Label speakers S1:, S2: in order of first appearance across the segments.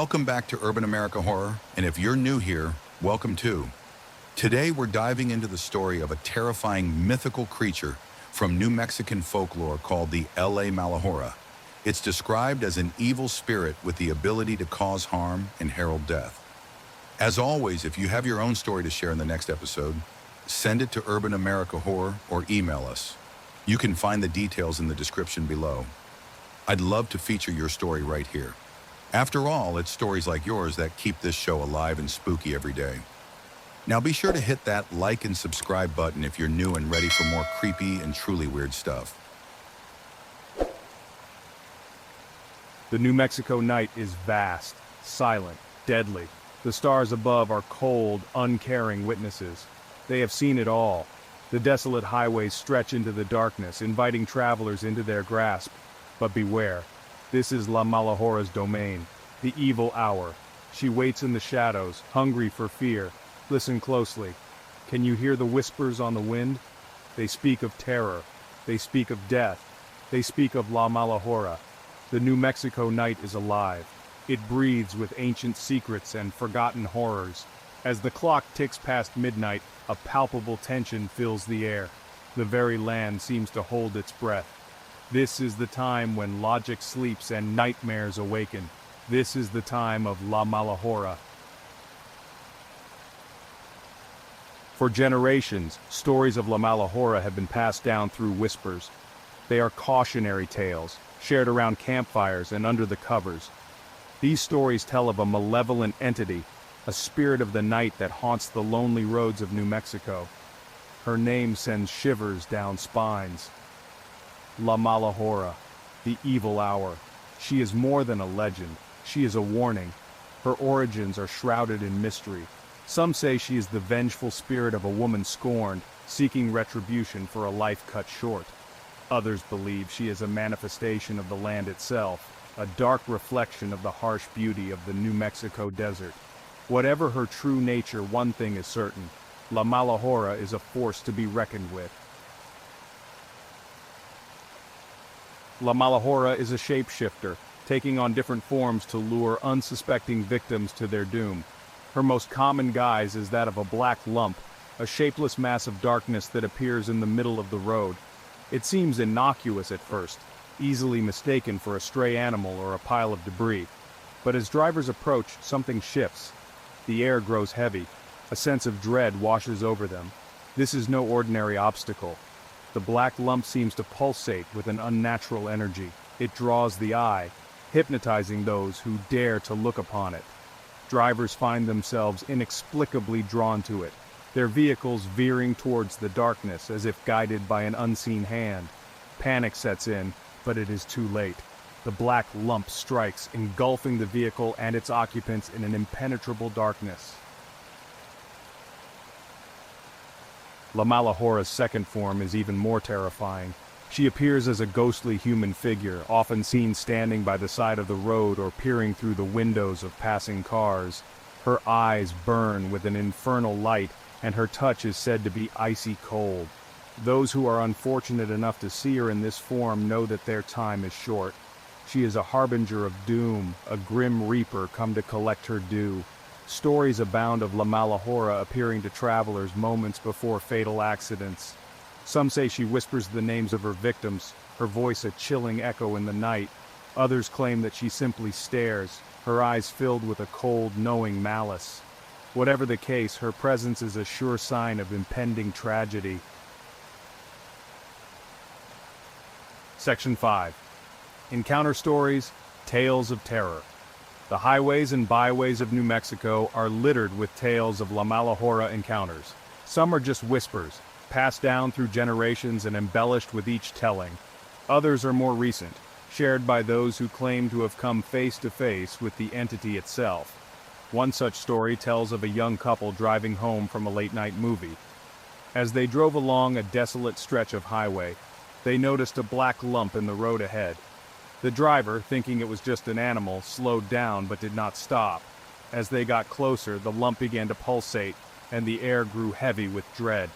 S1: Welcome back to Urban America Horror, and if you're new here, welcome too. Today we're diving into the story of a terrifying mythical creature from New Mexican folklore called the LA Malahora. It's described as an evil spirit with the ability to cause harm and herald death. As always, if you have your own story to share in the next episode, send it to Urban America Horror or email us. You can find the details in the description below. I'd love to feature your story right here. After all, it's stories like yours that keep this show alive and spooky every day. Now be sure to hit that like and subscribe button if you're new and ready for more creepy and truly weird stuff.
S2: The New Mexico night is vast, silent, deadly. The stars above are cold, uncaring witnesses. They have seen it all. The desolate highways stretch into the darkness, inviting travelers into their grasp. But beware. This is La Malahora's domain, the evil hour. She waits in the shadows, hungry for fear. Listen closely. Can you hear the whispers on the wind? They speak of terror. They speak of death. They speak of La Malahora. The New Mexico night is alive. It breathes with ancient secrets and forgotten horrors. As the clock ticks past midnight, a palpable tension fills the air. The very land seems to hold its breath. This is the time when logic sleeps and nightmares awaken. This is the time of La Malahora. For generations, stories of La Malahora have been passed down through whispers. They are cautionary tales, shared around campfires and under the covers. These stories tell of a malevolent entity, a spirit of the night that haunts the lonely roads of New Mexico. Her name sends shivers down spines. La Malahora, the evil hour. She is more than a legend. She is a warning. Her origins are shrouded in mystery. Some say she is the vengeful spirit of a woman scorned, seeking retribution for a life cut short. Others believe she is a manifestation of the land itself, a dark reflection of the harsh beauty of the New Mexico desert. Whatever her true nature, one thing is certain: La Malahora is a force to be reckoned with. La Malahora is a shapeshifter, taking on different forms to lure unsuspecting victims to their doom. Her most common guise is that of a black lump, a shapeless mass of darkness that appears in the middle of the road. It seems innocuous at first, easily mistaken for a stray animal or a pile of debris. But as drivers approach, something shifts. The air grows heavy. A sense of dread washes over them. This is no ordinary obstacle. The black lump seems to pulsate with an unnatural energy. It draws the eye, hypnotizing those who dare to look upon it. Drivers find themselves inexplicably drawn to it, their vehicles veering towards the darkness as if guided by an unseen hand. Panic sets in, but it is too late. The black lump strikes, engulfing the vehicle and its occupants in an impenetrable darkness. La Malahora's second form is even more terrifying. She appears as a ghostly human figure, often seen standing by the side of the road or peering through the windows of passing cars. Her eyes burn with an infernal light, and her touch is said to be icy cold. Those who are unfortunate enough to see her in this form know that their time is short. She is a harbinger of doom, a grim reaper come to collect her due. Stories abound of La Malahora appearing to travelers moments before fatal accidents. Some say she whispers the names of her victims, her voice a chilling echo in the night. Others claim that she simply stares, her eyes filled with a cold, knowing malice. Whatever the case, her presence is a sure sign of impending tragedy. Section 5. Encounter Stories, Tales of Terror. The highways and byways of New Mexico are littered with tales of La Malahora encounters. Some are just whispers, passed down through generations and embellished with each telling. Others are more recent, shared by those who claim to have come face to face with the entity itself. One such story tells of a young couple driving home from a late-night movie. As they drove along a desolate stretch of highway, they noticed a black lump in the road ahead. The driver, thinking it was just an animal, slowed down but did not stop. As they got closer, the lump began to pulsate, and the air grew heavy with dread.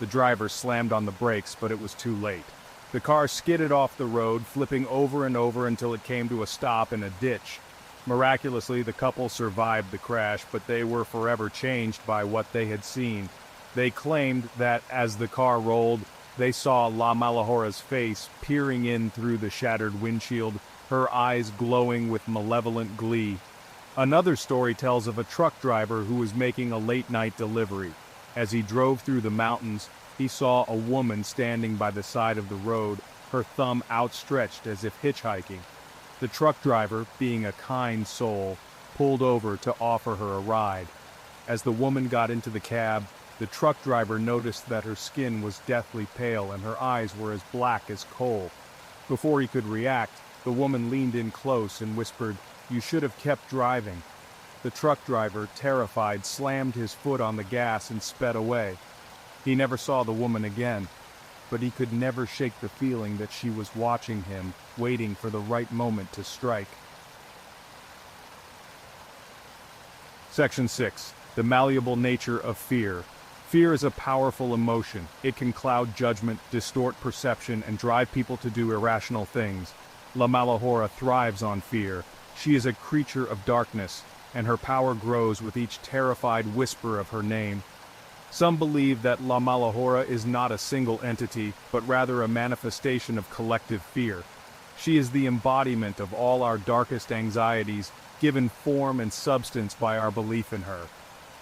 S2: The driver slammed on the brakes, but it was too late. The car skidded off the road, flipping over and over until it came to a stop in a ditch. Miraculously, the couple survived the crash, but they were forever changed by what they had seen. They claimed that as the car rolled, they saw La Malahora's face peering in through the shattered windshield, her eyes glowing with malevolent glee. Another story tells of a truck driver who was making a late-night delivery. As he drove through the mountains, he saw a woman standing by the side of the road, her thumb outstretched as if hitchhiking. The truck driver, being a kind soul, pulled over to offer her a ride. As the woman got into the cab, the truck driver noticed that her skin was deathly pale and her eyes were as black as coal. Before he could react, the woman leaned in close and whispered, "You should have kept driving." The truck driver, terrified, slammed his foot on the gas and sped away. He never saw the woman again, but he could never shake the feeling that she was watching him, waiting for the right moment to strike. Section 6. The malleable nature of fear. Fear is a powerful emotion. It can cloud judgment, distort perception, and drive people to do irrational things. La Malahora thrives on fear. She is a creature of darkness, and her power grows with each terrified whisper of her name. Some believe that La Malahora is not a single entity, but rather a manifestation of collective fear. She is the embodiment of all our darkest anxieties, given form and substance by our belief in her.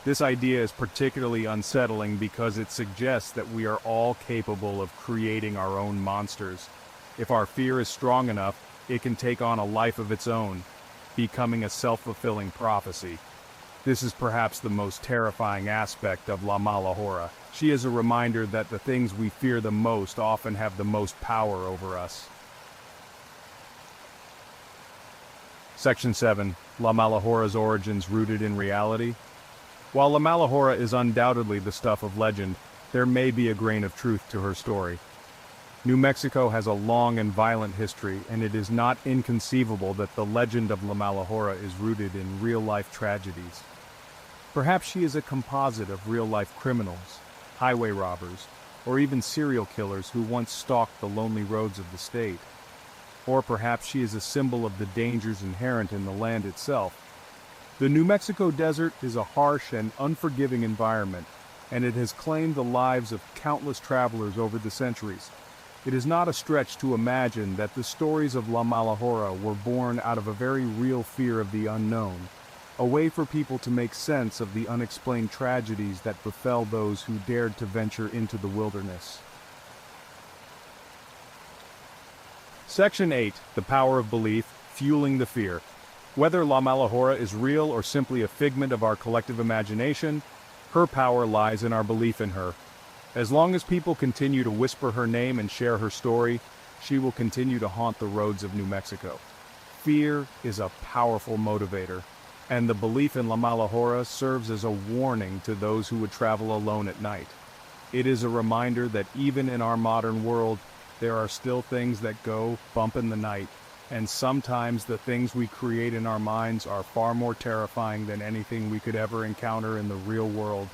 S2: This idea is particularly unsettling because it suggests that we are all capable of creating our own monsters. If our fear is strong enough, it can take on a life of its own, becoming a self-fulfilling prophecy. This is perhaps the most terrifying aspect of La Malahora. She is a reminder that the things we fear the most often have the most power over us. Section 7. La Malahora's origins rooted in reality. While La Malahora is undoubtedly the stuff of legend, there may be a grain of truth to her story. New Mexico has a long and violent history, and it is not inconceivable that the legend of La Malahora is rooted in real-life tragedies. Perhaps she is a composite of real-life criminals, highway robbers, or even serial killers who once stalked the lonely roads of the state. Or perhaps she is a symbol of the dangers inherent in the land itself. The New Mexico desert is a harsh and unforgiving environment, and it has claimed the lives of countless travelers over the centuries. It is not a stretch to imagine that the stories of La Malahora were born out of a very real fear of the unknown, a way for people to make sense of the unexplained tragedies that befell those who dared to venture into the wilderness. Section 8. The power of belief, fueling the fear. Whether La Malahora is real or simply a figment of our collective imagination, her power lies in our belief in her. As long as people continue to whisper her name and share her story, she will continue to haunt the roads of New Mexico. Fear is a powerful motivator, and the belief in La Malahora serves as a warning to those who would travel alone at night. It is a reminder that even in our modern world, there are still things that go bump in the night, and sometimes the things we create in our minds are far more terrifying than anything we could ever encounter in the real world.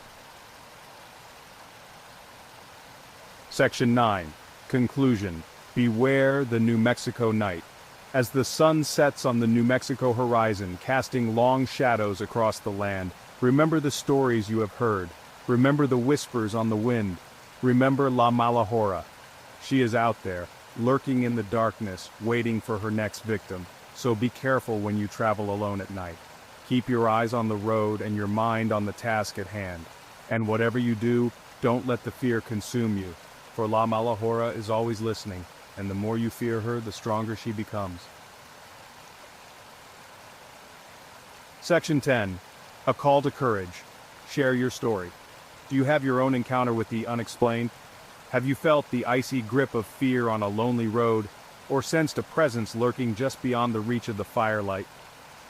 S2: Section 9. Conclusion. Beware the New Mexico night. As the sun sets on the New Mexico horizon, casting long shadows across the land, remember the stories you have heard. Remember the whispers on the wind. Remember La Malahora. She is out there, lurking in the darkness, waiting for her next victim. So be careful when you travel alone at night. Keep your eyes on the road and your mind on the task at hand. And whatever you do, don't let the fear consume you. For La Malahora is always listening, and the more you fear her, the stronger she becomes. Section 10. A call to courage. Share your story. Do you have your own encounter with the unexplained? Have you felt the icy grip of fear on a lonely road, or sensed a presence lurking just beyond the reach of the firelight?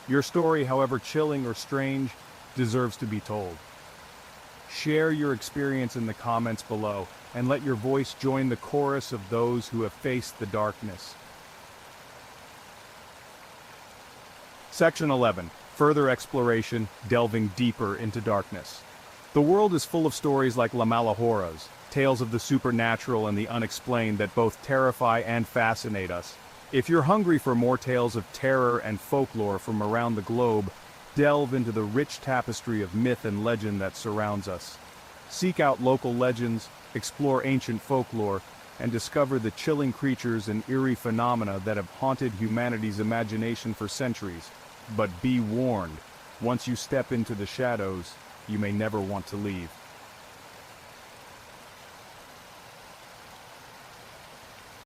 S2: Your story, however chilling or strange, deserves to be told. Share your experience in the comments below, and let your voice join the chorus of those who have faced the darkness. Section 11. Further exploration, delving deeper into darkness. The world is full of stories like La Malahora's, tales of the supernatural and the unexplained that both terrify and fascinate us. If you're hungry for more tales of terror and folklore from around the globe, delve into the rich tapestry of myth and legend that surrounds us. Seek out local legends, explore ancient folklore, and discover the chilling creatures and eerie phenomena that have haunted humanity's imagination for centuries. But be warned, once you step into the shadows, you may never want to leave.